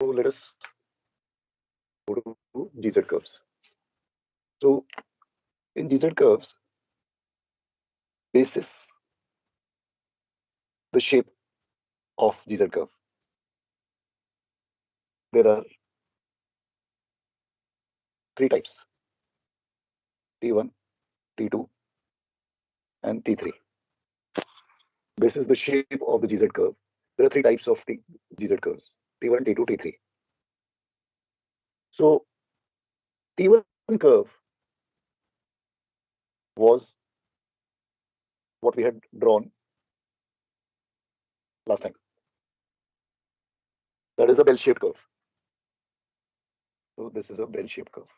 let us go to GZ curves. So in GZ curves, basis the shape of GZ curve. There are three types: T1, T2, and T3. Basis the shape of the GZ curve. There are three types of GZ curves: T1, T2, T3. So T1 curve was what we had drawn last time. That is a bell-shaped curve. So this is a bell-shaped curve.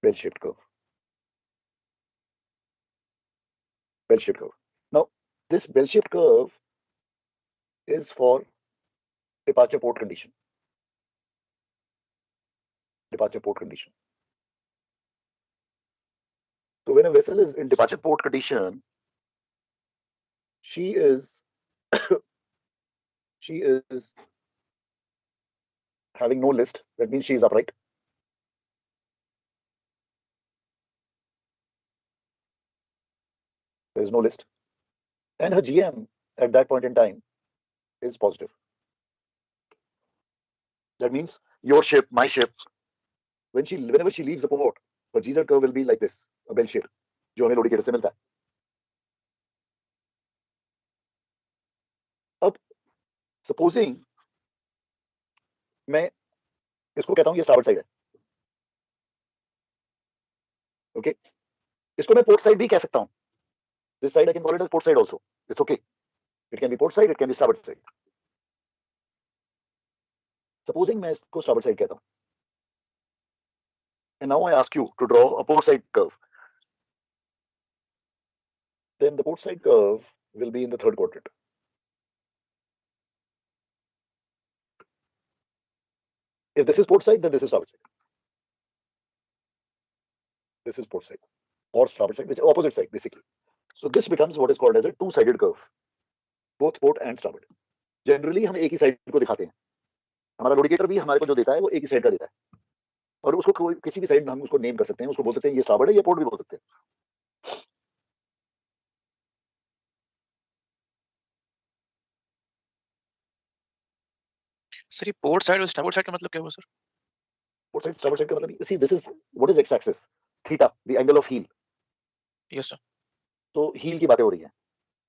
Bell-shaped curve. Bell-shaped curve. Now, this bell-shaped curve is for departure port condition. Departure port condition. So when a vessel is in departure port condition, she is she is having no list. That means she is upright. There is no list. And her GM at that point in time is positive. That means your ship, my ship, whenever she leaves the port, her GZ curve will be like this, a bell shape, जो हमें लोडिकेटर से मिलता है. अब supposing मैं इसको कहता हूं ये स्टार्बोर्ड साइड है. ओके, इसको मैं पोर्ट साइड भी कह सकता हूं. This side I can call it as port side also. It's okay. It can be port side, it can be starboard side. Supposing मैं इसको स्टार्बोर्ड साइड कहता हूं. And now I ask you to draw a port side curve. Then the port side curve will be in the third quadrant. If this is port side, then this is starboard side. This is port side or starboard side, which is opposite side basically. So this becomes what is called as a two-sided curve, both port and starboard. Generally हम एक ही side को दिखाते हैं. हमारा लोडिकेटर भी हमारे को जो देता है वो एक ही साइड का देता है, और उसको कोई किसी भी साइड हम उसको नेम कर सकते हैं. उसको बोल सकते हैं ये starboard है, ये port भी बोल सकते हैं. सर ये पोर्ट साइड और स्टार्बोर्ड साइड का मतलब क्या हुआ sir? Port side, starboard side का मतलब, see, this is what is x-axis, theta, the angle of heel. Yes sir. तो heel की बातें हो रही हैं.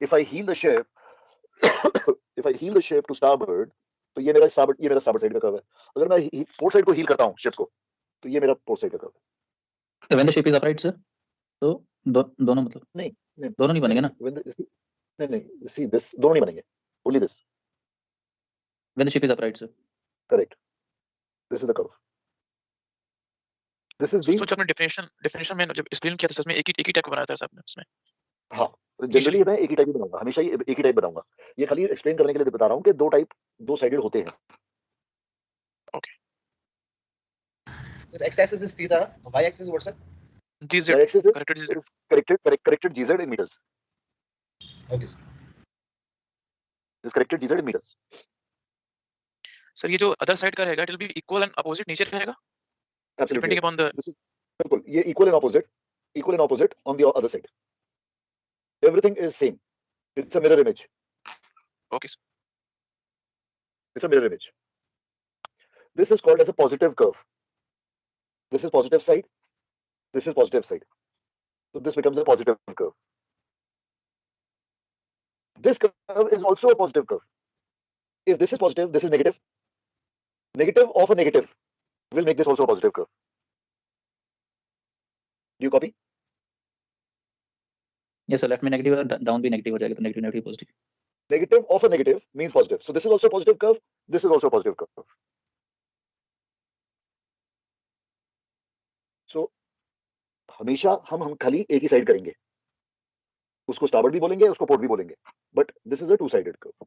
If I heel the ship, if I heel the ship to starboard, तो ये मेरा starboard साइड का कर्व है. अगर मैं पोर्ट साइड को हील करता हूँ शिप को, तो ये मेरा पोर्ट साइड का कर्व है. When the shape is upright, sir, तो दोनों मतलब नहीं, दोनों नहीं बनेंगे ना. नहीं, see this, दोनों नहीं बनेंगे. Only this. When the shape is upright, sir. Correct. This is the curve. This is the. तो जब आपने डेफिनेशन में जब एक्सप्लेन किया था सर, में एक ही टाइप का बनाया था सर आपने उसमें. हाँ, जनरली मैं एक ही टाइप ही बनाऊंगा, हमेशा ही एक ही टाइप बनाऊंगा. ये खाली एक्सप्लेन करने के लिए बता रहा हूँ कि दो साइडेड होते हैं. Okay sir, x-axis is theta, y-axis is what, sir? GZ. Y-axis Corrected GZ. is corrected GZ in meters. Okay, sir. Is corrected GZ in meters. Sir ये जो अदर साइड का रहेगा, it will be equal and opposite नीचे रहेगा. Absolutely. Depending upon the. This is बिल्कुल ये equal and opposite on the other side. Everything is same. It's a mirror image. Okay sir. It's a mirror image. This is called as a positive curve. This is positive side. This is positive side. So this becomes a positive curve. This curve is also a positive curve. If this is positive, this is negative. Negative of a negative will make this also a positive curve. Do you copy? Yes, sir. Left में negative और down भी negative हो जाएगा, तो negative positive. Negative of a negative means positive. So this is also a positive curve. This is also a positive curve. So हमेशा हम खाली एक ही साइड करेंगे. उसको स्टार्बोर्ड भी बोलेंगे, उसको पोर्ट भी बोलेंगे. But this is a two-sided curve.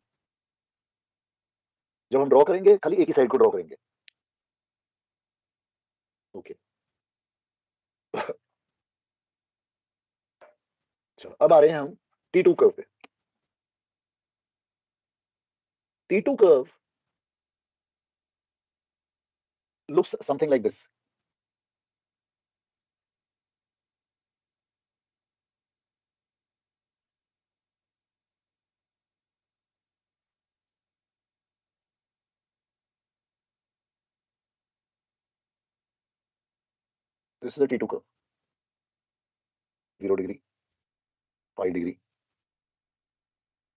जब हम ड्रॉ करेंगे खाली एक ही साइड को ड्रॉ करेंगे. ओके. चलो अब आ रहे हैं हम T2 कर्व पे. T2 curve looks something like this. This is a T2 curve. 0 degree, 5 degree,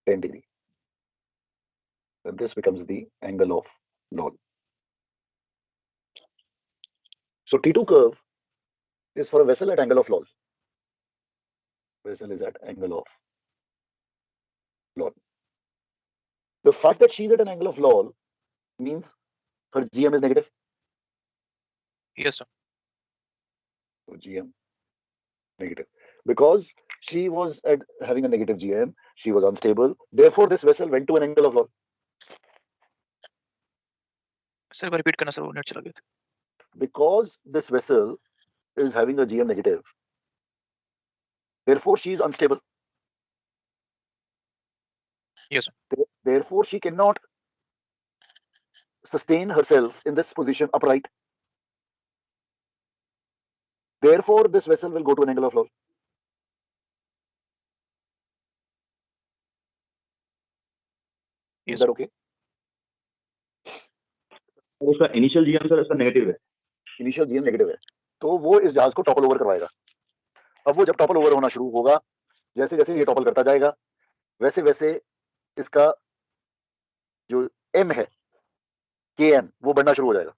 10 degree. Then this becomes the angle of lol. So T2 curve is for a vessel at angle of lol. Vessel is at angle of lol. The fact that she's at an angle of lol means her GM is negative. Yes, sir. So GM negative. Because she was at having a negative GM, she was unstable. Therefore, this vessel went to an angle of lol. Sir एक बार repeat करना sir, वो net चला गया था. Because this vessel is having a GM negative, therefore she is unstable. Yes, sir. Therefore, she cannot sustain herself in this position upright. Therefore, this vessel will go to an angle of lol. Is Yes. that okay? उसका initial GM sir इसका negative है. Initial GM negative है, तो वो इस जहाज को topple over करवाएगा. अब वो जब टॉपल ओवर होना शुरू होगा, जैसे जैसे ये टॉपल करता जाएगा, वैसे वैसे इसका जो m है, km, वो बढ़ना शुरू हो जाएगा.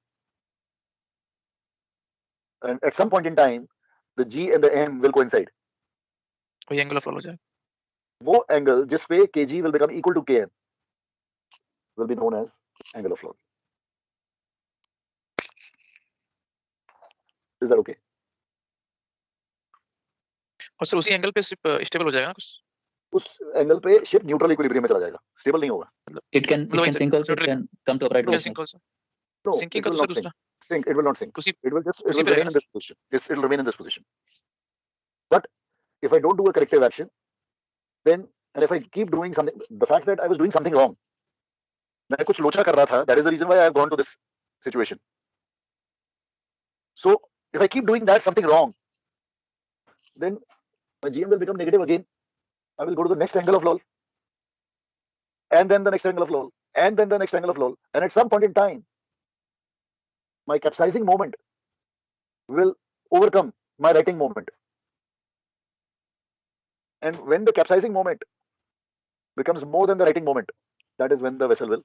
And at some point in time, the g and the m will coincide. वही एंगल ऑफ लॉल हो जाएगा. वो एंगल जिस पे kg will become equal to km will be known as angle of lol. Is that okay? और sir उसी angle पे सिर्फ स्टेबल हो जाएगा ना कुछ. उस एंगल पे शिप न्यूट्रल इक्विलिब्रियम में चला जाएगा, स्टेबल नहीं होगा. It can sink also. It can come to upright Can position. sink also. No, Sinking it का will तो not सर sink. दूसरा. Sink, it will not sink. उसी It will उसी पे remain रहेगा in this position. It will remain in this position. But if I don't do a corrective action, then, and if I keep doing something, the fact that I was doing something wrong, मैं कुछ लोचा कर रहा था, that is the reason why I have gone to this situation. So if I keep doing that something wrong, then my GM will become negative again. I will go to the next angle of lol, and then the next angle of lol, and then the next angle of lol, and at some point in time, my capsizing moment will overcome my righting moment. And when the capsizing moment becomes more than the righting moment, that is when the vessel will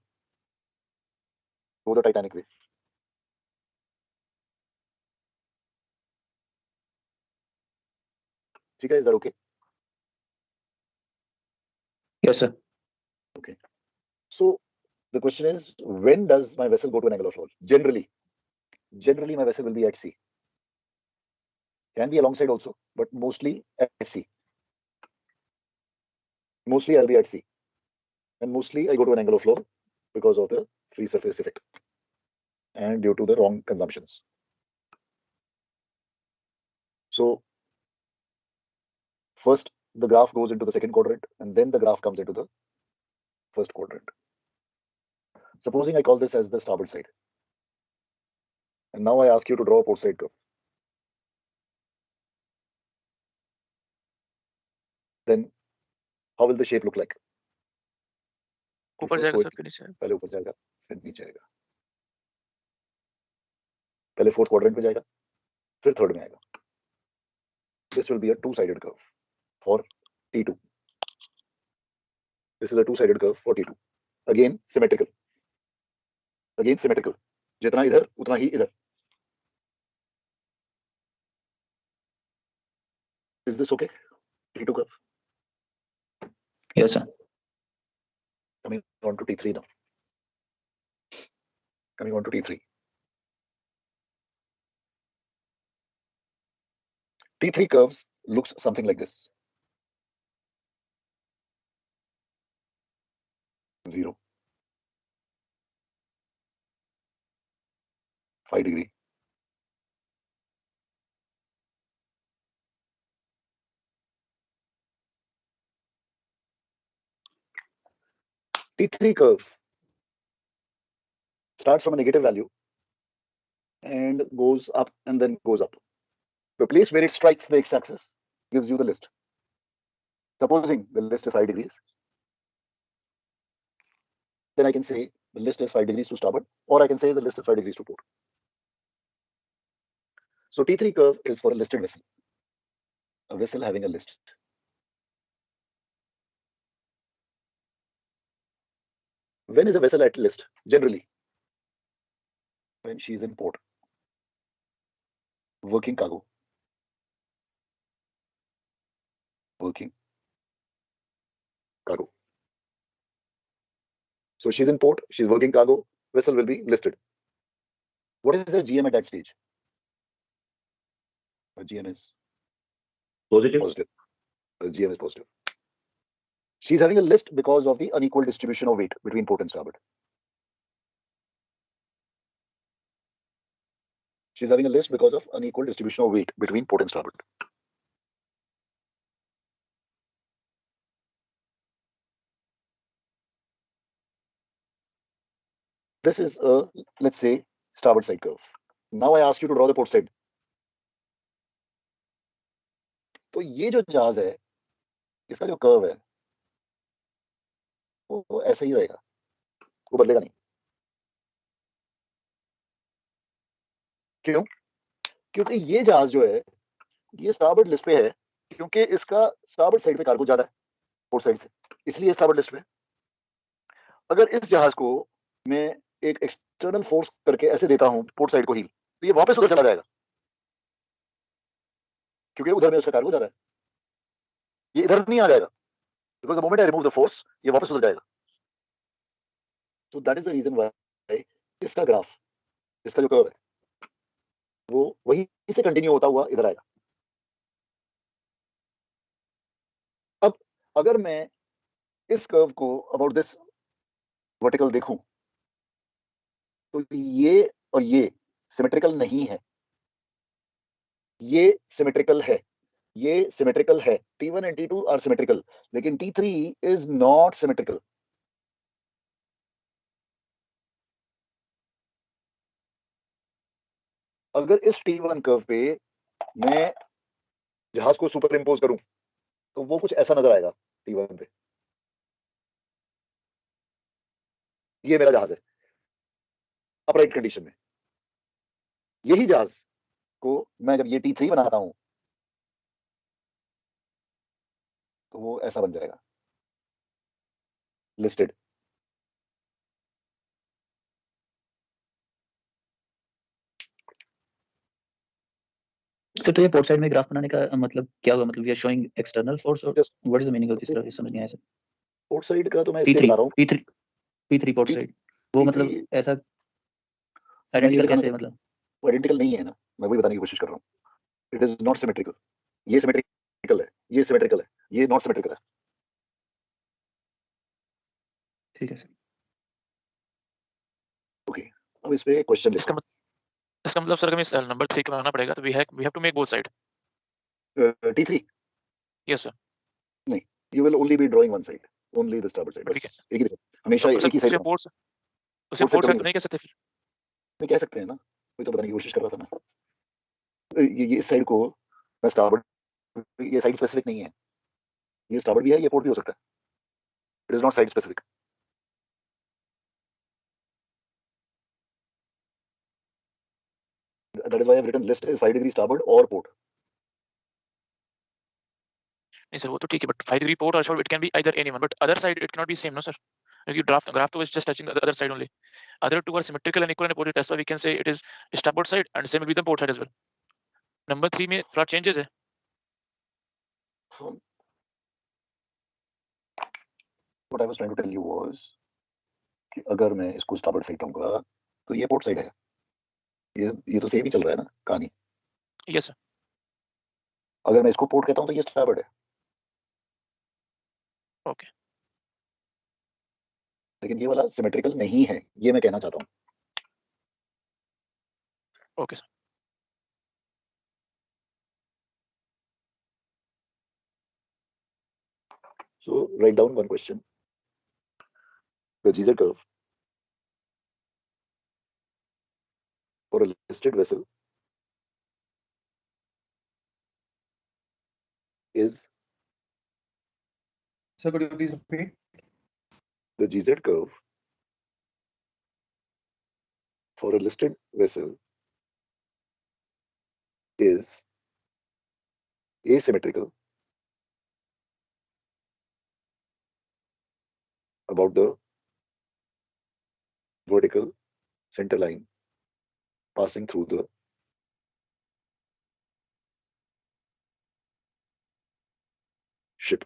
go the Titanic way. Chika, is that okay? Yes, sir. So the question is, when does my vessel go to an angle of lol? Generally my vessel will be at sea. Can be alongside also, but mostly at sea. Mostly I'll be at sea, and mostly I go to an angle of lol because of the free surface effect and due to the wrong consumptions. So first the graph goes into the second quadrant, and then the graph comes into the first quadrant. Supposing I call this as the starboard side, and now I ask you to draw a port side curve. Then how will the shape look like? ऊपर First जाएगा go sir, फिर नीचे आएगा. पहले ऊपर जाएगा, फिर नीचे आएगा. पहले फोर्थ क्वाड्रेंट में जाएगा, फिर थर्ड में आएगा. This will be a two-sided curve for T2. This is a two-sided curve for T2. Again symmetrical. Again symmetrical. जितना इधर उतना ही इधर. Is this okay? T2 curve. Yes, sir. Coming on to T3 now. Coming on to T3. T3 curves looks something like this. 0, 5 degree, T3 curve starts from a negative value and goes up and then goes up. The place where it strikes the x-axis gives you the list. Supposing the list is 5 degrees, then I can say the list is 5 degrees to starboard, or I can say the list is 5 degrees to port. So T3 curve is for a listed vessel, a vessel having a list. When is a vessel at list? Generally, when she is in port, working cargo, working cargo. So she's in port, she's working cargo, vessel will be listed. What is her GM at that stage? Her GM is Positive. positive. Her GM is positive. She's having a list because of the unequal distribution of weight between port and starboard. She's having a list because of unequal distribution of weight between port and starboard. This is a, let's say, starboard side curve. Now I ask you to draw the port side. तो ये जो जहाज है, इसका जो curve है, वो ऐसा ही रहेगा, वो बदलेगा नहीं. क्यों? क्योंकि ये जहाज जो है, ये स्टारबोर्ड लिस्ट पे है, क्योंकि इसका स्टारबोर्ड साइड पे कार्गो ज्यादा है पोर्ट साइड से, इसलिए स्टारबोर्ड लिस्ट पे. अगर इस जहाज को मैं एक एक्सटर्नल फोर्स करके ऐसे देता हूं पोर्ट साइड को हील, तो ये वापस उधर चला जाएगा, क्योंकि उधर में उसका कार्गो ज्यादा है. ये इधर नहीं आ जाएगा, because the moment I remove the force, ये वापस उधर जाएगा. So that is the reason why इसका ग्राफ, इसका जो कर्व है, वो वहीं से कंटिन्यू होता हुआ इधर आएगा. अब अगर मैं इस कर्व को अबाउट दिस वर्टिकल देखूं, तो ये और ये सिमेट्रिकल नहीं है, ये सिमेट्रिकल है, ये सिमेट्रिकल है. T1 and T2 are symmetrical, लेकिन T3 इज नॉट सिमेट्रिकल. अगर इस T1 कर्व पे मैं जहाज को सुपर इम्पोज करूं, तो वो कुछ ऐसा नजर आएगा T1 पे. ये मेरा जहाज है अपराइट कंडीशन में. यही जहाज को मैं जब ये T3 बनाता हूं, तो वो ऐसा बन जाएगा, लिस्टेड. तो ये पोर्ट साइड में ग्राफ बनाने का मतलब क्या हुआ? मतलब we are showing external force और Just- what is the meaning of this? समझ नहीं आया सर. पोर्ट साइड का तो मैं इसलिए P3 बता रहा हूं. P3 पोर्ट साइड, वो P3 मतलब ऐसा मैं ये आइडेंटिकल दिखाना कैसे है? चाहता हूं, मतलब वो आइडेंटिकल नहीं है ना, मैं वही बताने की कोशिश कर रहा हूं. It is not symmetrical. ये सिमेट्रिकल है, ये सिमेट्रिकल है, ये नॉट सिमेट्रिकल है. ठीक है सर. अब इस पे क्वेश्चन इसका लिखो. इसका मतलब सर हमें नंबर 3 का बनाना पड़ेगा, तो we have to make both side. T3 yes sir. you will only be drawing one side, only the starboard side. But बस एक ही देखो, हमेशा एक ही उसे side port Port side side करेंगे. तो नहीं कह सकते फिर. में कह सकते हैं ना, वही तो बताने की कोशिश कर रहा था मैं. ये इस साइड को मैं स्टारबोर्ड, ये साइड स्पेसिफिक नहीं है, ये स्टारबोर्ड भी है, ये पोर्ट भी हो सकता है. It is not side specific. That is why I have written list is 5 degree starboard or port. नहीं सर, वो तो ठीक है, बट 5 डिग्री पोर्ट और short it can be either anyone, but other side it can not be same, no sir. क्योंकि graph तो is just touching the other side only. Other two are symmetrical and equal and opposite, that's why we can say it is starboard side and same with the port side as well. Number 3 में थोड़ा changes है. What I was trying to tell you was कि अगर मैं इसको starboard side कहूंगा, तो ये पोर्ट साइड है. ये तो सेम ही चल रहा है ना कहानी. Yes sir. अगर मैं इसको पोर्ट कहता हूं, तो ये स्टारबोर्ड है. ओके. लेकिन ये वाला सिमेट्रिकल नहीं है, ये मैं कहना चाहता हूं. Okay sir. So write down one question. The GZ curve listed vessel is Sir, could you please repeat? the GZ curve for a listed vessel is asymmetrical about the vertical center line passing through the ship.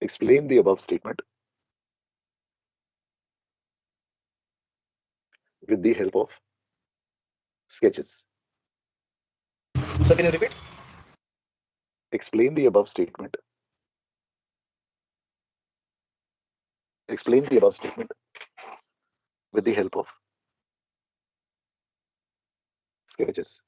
Explain the above statement with the help of sketches. Sir, can you repeat? Explain the above statement. Explain the above statement with the help of sketches.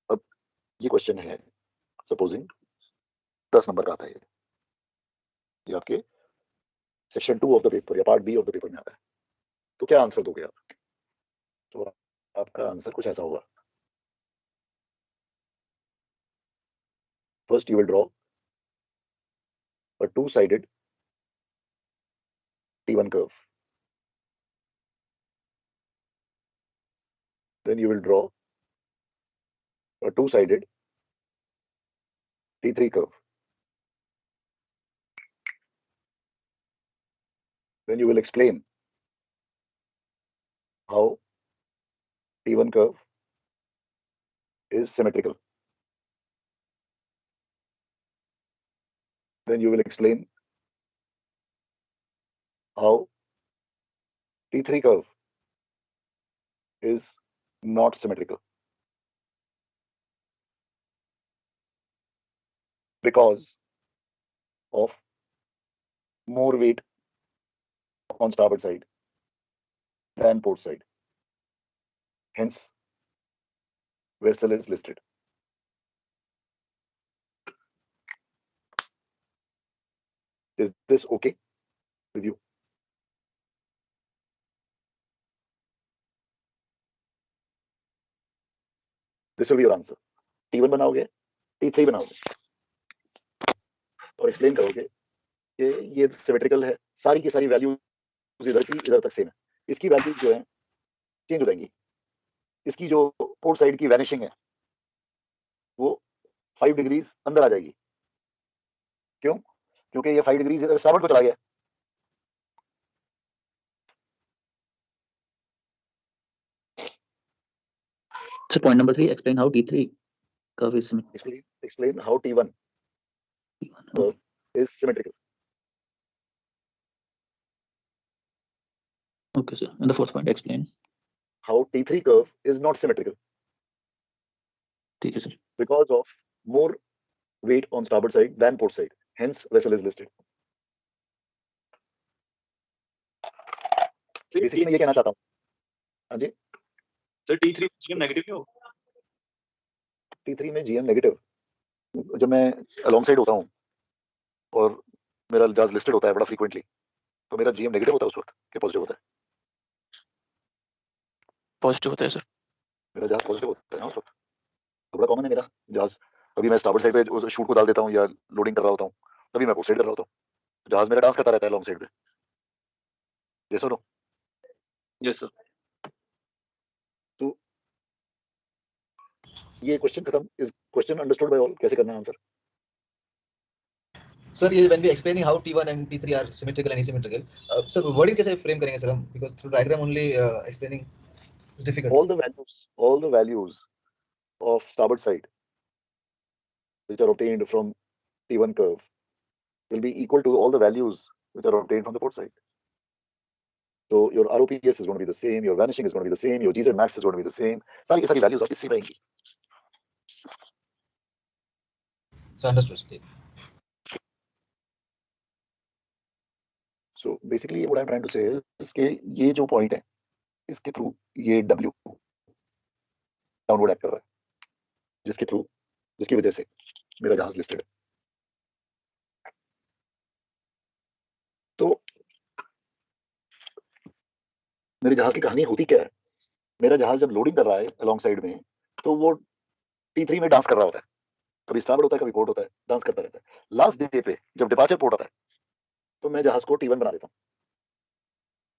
अब ये question है, supposing 10 number का आता है, ये आपके section 2 of the paper या part B of the paper में आता है, तो क्या आंसर दोगे आप? तो आपका आंसर कुछ ऐसा होगा. First you will draw a two-sided T1 curve. Then you will draw a two-sided T3 curve. Then you will explain how T1 curve is symmetrical. Then you will explain how T3 curve is not symmetrical because of more weight on starboard side than port side. Hence, vessel is listed. Is this okay with you? This will be your answer. T1 बनाओगे, T3 बनाओगे और explain करोगे कि ये symmetrical है, सारी की सारी वैल्यू इधर की इधर तक सेम है, इसकी वैल्यू जो है चेंज हो जाएंगी, इसकी जो पोर्ट साइड की वैनिशिंग है वो 5 डिग्रीज अंदर आ जाएगी. क्यों? क्योंकि ये 5 डिग्रीज इधर स्टार्बोर्ड को चला गया. So point number 3, explain how T3 curve is symmetrical. Explain how T1 Okay. is symmetrical. Okay, sir. And the fourth point, explain. How T3 curve is not symmetrical ठीक है, sir. because of more weight on starboard side than port side. Hence, vessel is listed. Basically मैं ये कहना चाहता हूँ. हाँ जी. Sir T3 GM negative क्यों? T3 में GM नेगेटिव. जब मैं अलॉन्ग साइड होता हूँ और मेरा जहाज लिस्टेड होता है बड़ा फ्रीक्वेंटली, तो मेरा GM नेगेटिव होता है उस वक्त कि पॉजिटिव होता है? पॉजिटिव होता है सर. मेरा जहाज पॉजिटिव होता है ना उस वक्त. तो बड़ा कॉमन है मेरा जहाज. अभी मैं स्टार्बोर्ड साइड पे शूट को डाल देता हूँ या लोडिंग कर रहा होता हूँ, तभी मैं पोर्ट साइड कर रहा होता हूँ. जहाज मेरा डांस करता रहता है लॉन्ग साइड पे. यस और नो? Yes sir. तो ये क्वेश्चन खत्म. Is question understood by all? कैसे करना है answer? Sir, when we explaining how T1 and T3 are symmetrical and asymmetrical, sir, wording कैसे frame करेंगे sir हम? Because through diagram only explaining is difficult. all the values of starboard side which are obtained from T1 curve will be equal to all the values which are obtained from the port side. So your ROPS is going to be the same, your vanishing is going to be the same, your GZ max is going to be the same. सारी की सारी values आपकी same रहेंगी. So understood. So basically what I'm trying to say is कि ये जो point है इसके थ्रू ये W डाउनवर्ड एक्ट कर रहा है, जिसकी वजह से मेरा जहाज लिस्टेड है। तो मेरे जहाज की कहानी होती क्या है, मेरा जहाज जब लोडिंग कर रहा है अलोंग साइड में, तो वो T3 में डांस कर रहा होता है, कभी स्टार्ट होता है कभी पोर्ट होता है, डांस करता रहता है। लास्ट डे पे जब डिपार्चर पोर्ट आता है तो मैं जहाज को T1 बना देता हूँ,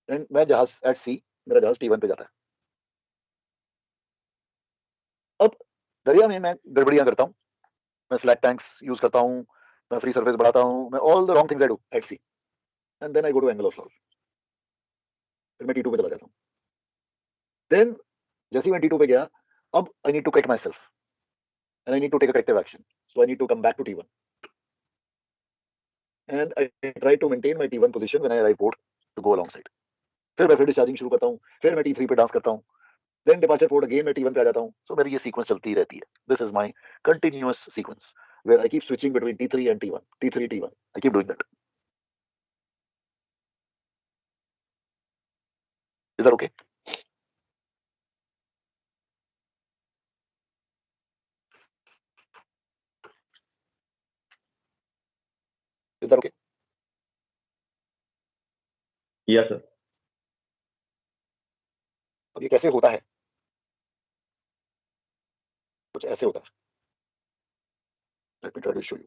एंड मैं जहाज एट सी, मेरा जहाज T1 पे जाता है। अब दरिया में मैं गड़बड़ियां करता हूँ, मैं स्लैक टैंक्स यूज करता हूँ, मैं फ्री सर्फेस बढ़ाता हूँ, मैं all the wrong things I do at sea, and then I go to angle of solve, फिर मैं T2 पे चला जाता हूँ। देन जैसे ही मैं T2 पे गया, अब I need to correct myself and I need to take a corrective action, so I need to come back to T1 and I try to maintain my T1 position when I arrive port to go alongside. फिर मैं discharging शुरू करता हूँ, फिर मैं T3 पे dance करता हूँ, देन डिपार्चर पोर्ट अगेन मैं T1 पे आ जाता हूँ। सो मेरी ये सीक्वेंस चलती रहती है। This is my continuous sequence where I keep switching between T3 and T1, T3 T1, I keep doing that. Is that okay? Is that okay? Yes, sir. अब ये कैसे होता है? कुछ ऐसे होता है, let me try to show you.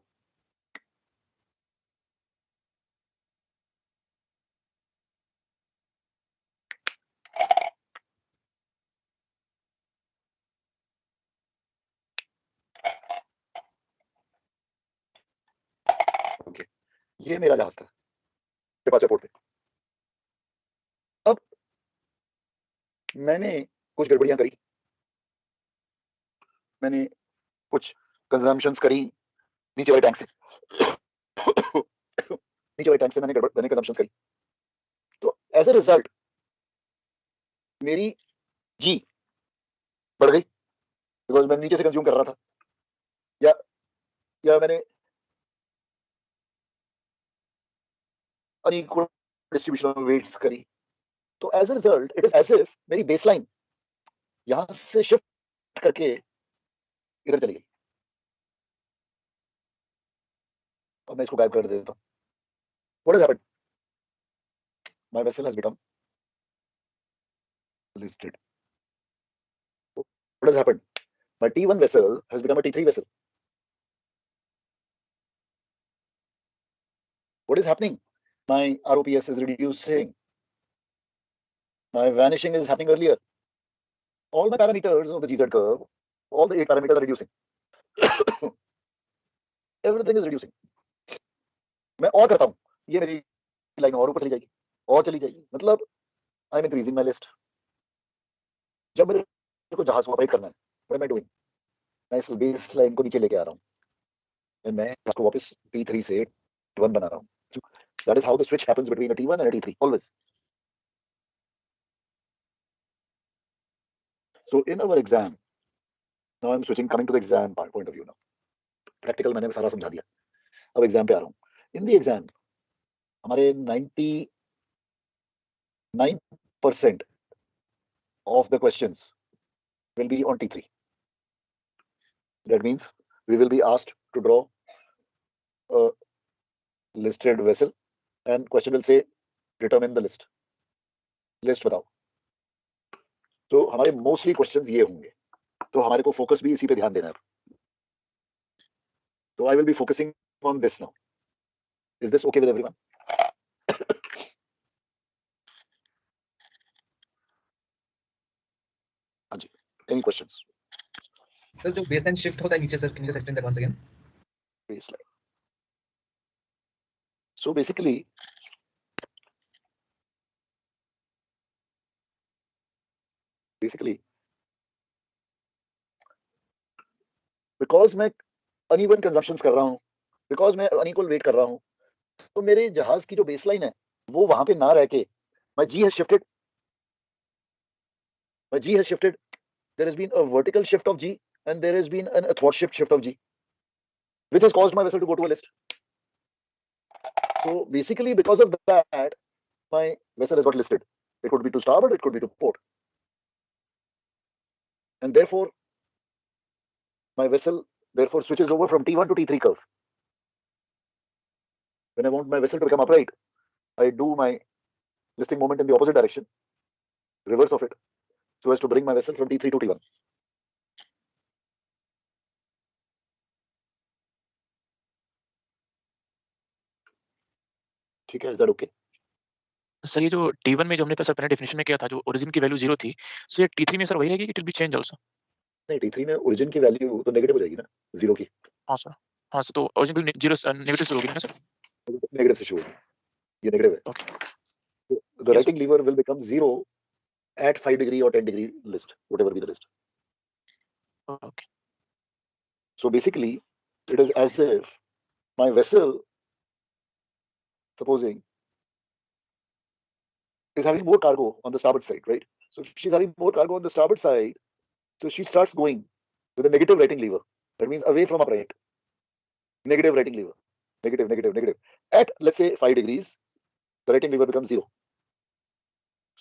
Okay, ये मेरा जहाज था डिपार्चर पोर्ट पे। अब मैंने कुछ गड़बड़ियां करी, मैंने कुछ कंजम्पशंस करी नीचे वाले टैंक से नीचे वाले टैंक से मैंने कंजम्पशंस करी, तो एज अ रिजल्ट मेरी जी बढ़ गई, बिकॉज मैं नीचे से कंज्यूम कर रहा था, या मैंने अनइक्वल डिस्ट्रीब्यूशन ऑफ वेट्स करी। तो as a result it is as if मेरी बेसलाइन यहां से शिफ्ट करके इधर चली गई। अब मैं इसको गायब कर देता हूं। What has happened? My vessel has become listed. What has happened? My T1 vessel has become a T3 vessel. What is happening? My ROPS is reducing. My vanishing is happening earlier. All my parameters of the GZ curve, all the 8 parameters are reducing. Everything is reducing. मैं और करता हूं, ये मेरी line और ऊपर चली जाएगी, और चली जाएगी, मतलब I am increasing my list. जब मेरे को जहाज को ऑपरेट करना है, व्हाट एम आई डूइंग? मैं इस बेस लाइन को नीचे लेके आ रहा हूं, मैं इसको वापस T3 से T1 बना रहा हूं। That is how the switch happens between a T1 and a T3, always. So in our exam, now I'm switching, coming to the exam point of view now. Practical मैंने सारा समझा दिया, अब exam पे आ रहा हूँ। In the exam, हमारे 99% of the questions will be on T3. That means we will be asked to draw a listed vessel and question will say determine the list. List बताओ। तो हमारे मोस्टली क्वेश्चंस ये होंगे, तो हमारे को focus भी इसी पे ध्यान देना है। तो I will be focusing on this now. Is this okay with everyone? हाँ जी, एनी क्वेश्चंस? सर जो बेसलाइन शिफ्ट होता है नीचे, sir can you just explain that once again? Baseline. So basically, because मैं अनइवन कंजम्पशंस कर रहा हूँ, बिकॉज मैं अनइक्वल वेट कर रहा हूँ, तो मेरे जहाज की जो बेसलाइन है वो वहां पे ना रह के my G has shifted. There has been a vertical shift of G and there has been an athwart shift of G, which has caused my vessel to go to a list. So basically because of that, my vessel has got listed. It could be to starboard, it could be to port. And therefore, my vessel therefore switches over from T1 to T3 curve. When I want my vessel to become upright, I do my listing moment in the opposite direction, reverse of it, so as to bring my vessel from T3 to T1. ठीक है, is that okay? Sir ये जो T1 में जो हमने sir पहले definition में किया था, जो ओरिजिन की वैल्यू 0 थी, सो ये T3 में सर वही रहेगी कि it will be change also? नहीं, T3 में ओरिजिन की वैल्यू तो नेगेटिव हो जाएगी ना, 0 की। हाँ सर, हाँ सर, तो ओरिजिन भी 0 नेगेटिव से होगी ना सर? नेगेटिव से शुरू होगी, ये नेगेटिव है। Okay. The writing lever will become 0 at 5 degree or 10 degree list, whatever be the list. Okay. So basically, it is as if my vessel, supposing, is having more cargo on the starboard side, right? So if she's having more cargo on the starboard side, so she starts going with a negative writing lever. That means away from upright. Negative writing lever. Negative, negative, negative. At, let's say, 5 degrees, the writing lever becomes 0.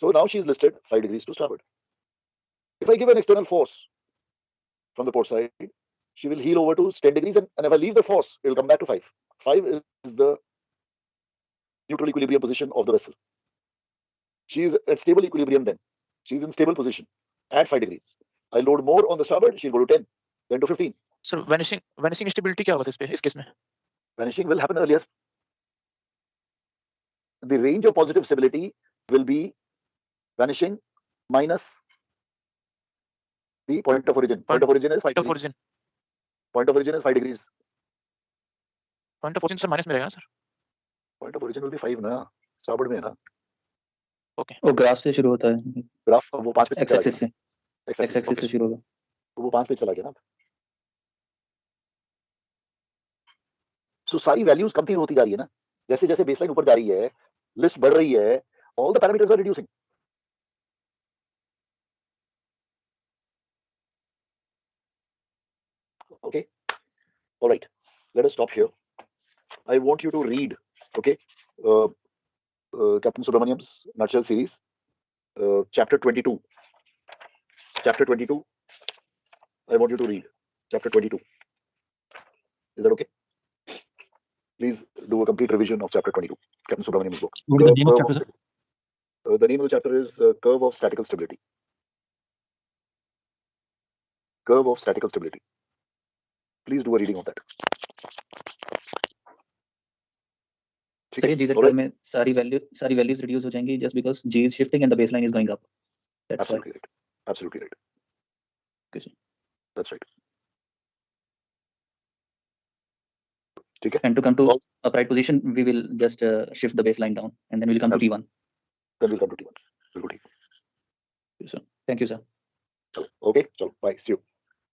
So now she is listed 5 degrees to starboard. If I give an external force from the port side, she will heel over to 10 degrees, and if I leave the force, it will come back to 5. 5 is the neutral equilibrium position of the vessel. She is at stable equilibrium then. She is in stable position at 5 degrees. I load more on the starboard, she'll go to 10, then to 15. Sir vanishing stability क्या होगा इस case में? Vanishing will happen earlier. The range of positive stability will be vanishing minus the point of origin. Point of origin is 5 degrees. origin Point of origin is 5 degrees. Point of origin sir minus में रहेगा ना sir? Point of origin will be 5 ना, starboard में है ना. Okay. वो graph से शुरू होता है, ग्राफ वो 5 पे एक्स चला एक्सिस से, गया. एक्स एक्सिस से शुरू होगा। तो वो 5 पे चला गया ना. सो सारी वैल्यूज कमती होती जा रही है ना, जैसे जैसे बेसलाइन ऊपर जा रही है, लिस्ट बढ़ रही है, all the parameters are reducing. Okay, all right, let us stop here. I want you to read, okay, Captain Subramaniam's nutshell series, chapter 22. Chapter 22, I want you to read chapter 22. Is that okay? Please do a complete revision of chapter 22, Captain Subramaniam's book. What is the name of chapter, sir? The name of the chapter is Curve of Statical Stability. Curve of Statical Stability. Please do a reading of that. ठीक sir है? ये जीजेड All curve right? में सारी values reduce हो जाएंगी just because G is shifting and the baseline is going up, that's why. Absolutely right. Absolutely right. Okay, sir. That's right. ठीक है? And to come to All- upright position, we will just shift the baseline down and then we'll come to T1. Then we'll come to T1. बिल्कुल ठीक. Okay, sir. Thank you, sir. चलो, okay, चलो, bye, see you.